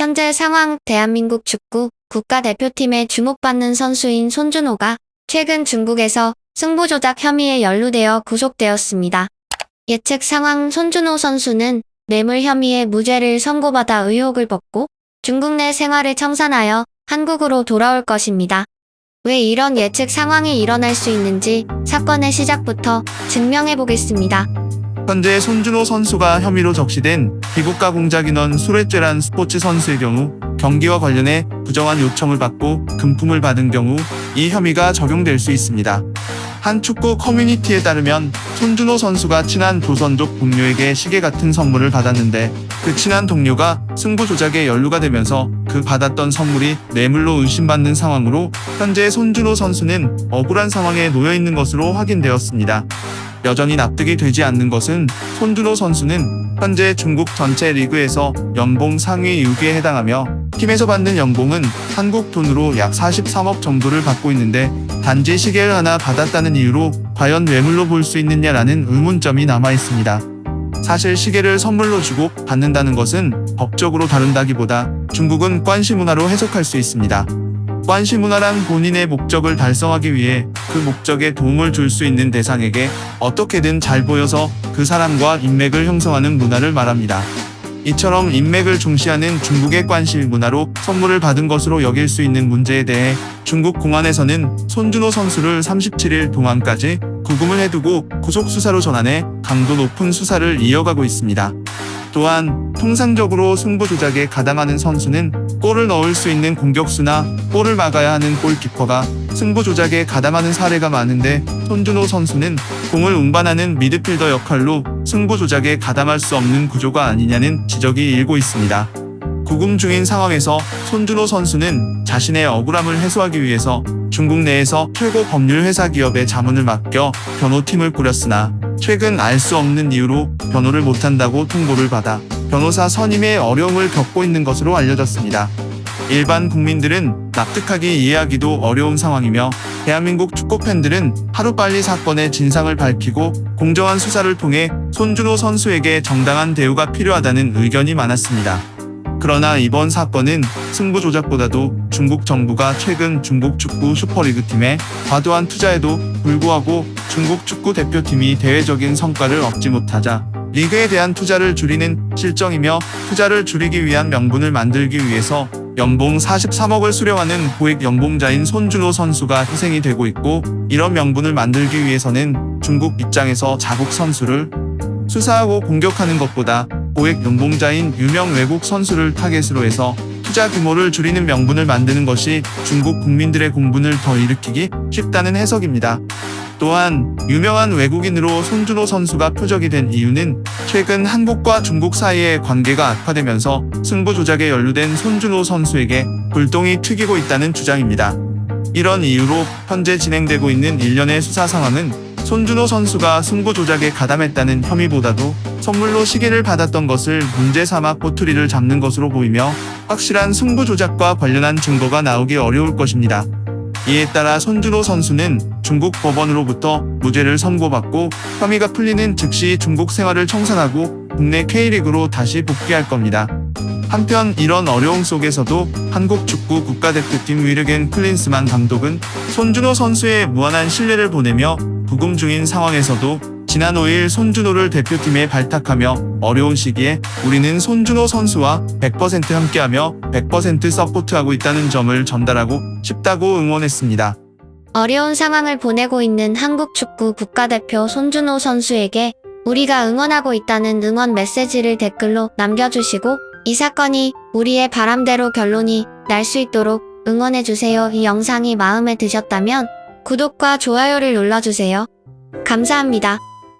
현재 상황 대한민국 축구 국가대표팀에 주목받는 선수인 손준호가 최근 중국에서 승부 조작 혐의에 연루되어 구속되었습니다. 예측 상황 손준호 선수는 뇌물 혐의의 무죄를 선고받아 의혹을 벗고 중국 내 생활을 청산하여 한국으로 돌아올 것입니다. 왜 이런 예측 상황이 일어날 수 있는지 사건의 시작부터 증명해 보겠습니다. 현재 손준호 선수가 혐의로 적시된 비국가 공작 인원 수뢰죄란 스포츠 선수의 경우 경기와 관련해 부정한 요청을 받고 금품을 받은 경우 이 혐의가 적용될 수 있습니다. 한 축구 커뮤니티에 따르면 손준호 선수가 친한 조선족 동료에게 시계 같은 선물을 받았는데 그 친한 동료가 승부 조작에 연루가 되면서 그 받았던 선물이 뇌물로 의심받는 상황으로 현재 손준호 선수는 억울한 상황에 놓여 있는 것으로 확인되었습니다. 여전히 납득이 되지 않는 것은 손준호 선수는 현재 중국 전체 리그에서 연봉 상위 6위에 해당하며 팀에서 받는 연봉은 한국 돈으로 약 43억 정도를 받고 있는데 단지 시계를 하나 받았다는 이유로 과연 뇌물로 볼 수 있느냐라는 의문점이 남아 있습니다. 사실 시계를 선물로 주고 받는다는 것은 법적으로 다룬다기보다 중국은 관시 문화로 해석할 수 있습니다. 관시 문화란 본인의 목적을 달성하기 위해 그 목적에 도움을 줄 수 있는 대상에게 어떻게든 잘 보여서 그 사람과 인맥을 형성하는 문화를 말합니다. 이처럼 인맥을 중시하는 중국의 관시 문화로 선물을 받은 것으로 여길 수 있는 문제에 대해 중국 공안에서는 손준호 선수를 37일 동안까지 구금을 해두고 구속수사로 전환해 강도 높은 수사를 이어가고 있습니다. 또한 통상적으로 승부 조작에 가담하는 선수는 골을 넣을 수 있는 공격수나 골을 막아야 하는 골키퍼가 승부 조작에 가담하는 사례가 많은데 손준호 선수는 공을 운반하는 미드필더 역할로 승부 조작에 가담할 수 없는 구조가 아니냐는 지적이 일고 있습니다. 구금 중인 상황에서 손준호 선수는 자신의 억울함을 해소하기 위해서 중국 내에서 최고 법률 회사 기업에 자문을 맡겨 변호팀을 꾸렸으나 최근 알 수 없는 이유로 변호를 못한다고 통보를 받아 변호사 선임에 어려움을 겪고 있는 것으로 알려졌습니다. 일반 국민들은 납득하기 이해하기도 어려운 상황이며 대한민국 축구 팬들은 하루빨리 사건의 진상을 밝히고 공정한 수사를 통해 손준호 선수에게 정당한 대우가 필요하다는 의견이 많았습니다. 그러나 이번 사건은 승부 조작보다도 중국 정부가 최근 중국 축구 슈퍼리그 팀에 과도한 투자에도 불구하고 중국 축구 대표팀이 대외적인 성과를 얻지 못하자 리그에 대한 투자를 줄이는 실정이며 투자를 줄이기 위한 명분을 만들기 위해서 연봉 43억을 수령하는 고액 연봉자인 손준호 선수가 희생이 되고 있고, 이런 명분을 만들기 위해서는 중국 입장에서 자국 선수를 수사하고 공격하는 것보다 고액 연봉자인 유명 외국 선수를 타겟으로 해서 투자 규모를 줄이는 명분을 만드는 것이 중국 국민들의 공분을 더 일으키기 쉽다는 해석입니다. 또한 유명한 외국인으로 손준호 선수가 표적이 된 이유는 최근 한국과 중국 사이의 관계가 악화되면서 승부 조작에 연루된 손준호 선수에게 불똥이 튀기고 있다는 주장입니다. 이런 이유로 현재 진행되고 있는 일련의 수사 상황은 손준호 선수가 승부 조작에 가담했다는 혐의보다도 선물로 시계를 받았던 것을 문제 삼아 꼬투리를 잡는 것으로 보이며 확실한 승부 조작과 관련한 증거가 나오기 어려울 것입니다. 이에 따라 손준호 선수는 중국 법원으로부터 무죄를 선고받고 혐의가 풀리는 즉시 중국 생활을 청산하고 국내 K리그로 다시 복귀할 겁니다. 한편 이런 어려움 속에서도 한국 축구 국가대표팀 위르겐 클린스만 감독은 손준호 선수의 무한한 신뢰를 보내며 부금 중인 상황에서도 지난 5일 손준호를 대표팀에 발탁하며 어려운 시기에 우리는 손준호 선수와 100% 함께하며 100% 서포트하고 있다는 점을 전달하고 싶다고 응원했습니다. 어려운 상황을 보내고 있는 한국 축구 국가대표 손준호 선수에게 우리가 응원하고 있다는 응원 메시지를 댓글로 남겨주시고 이 사건이 우리의 바람대로 결론이 날 수 있도록 응원해주세요. 이 영상이 마음에 드셨다면 구독과 좋아요를 눌러주세요. 감사합니다.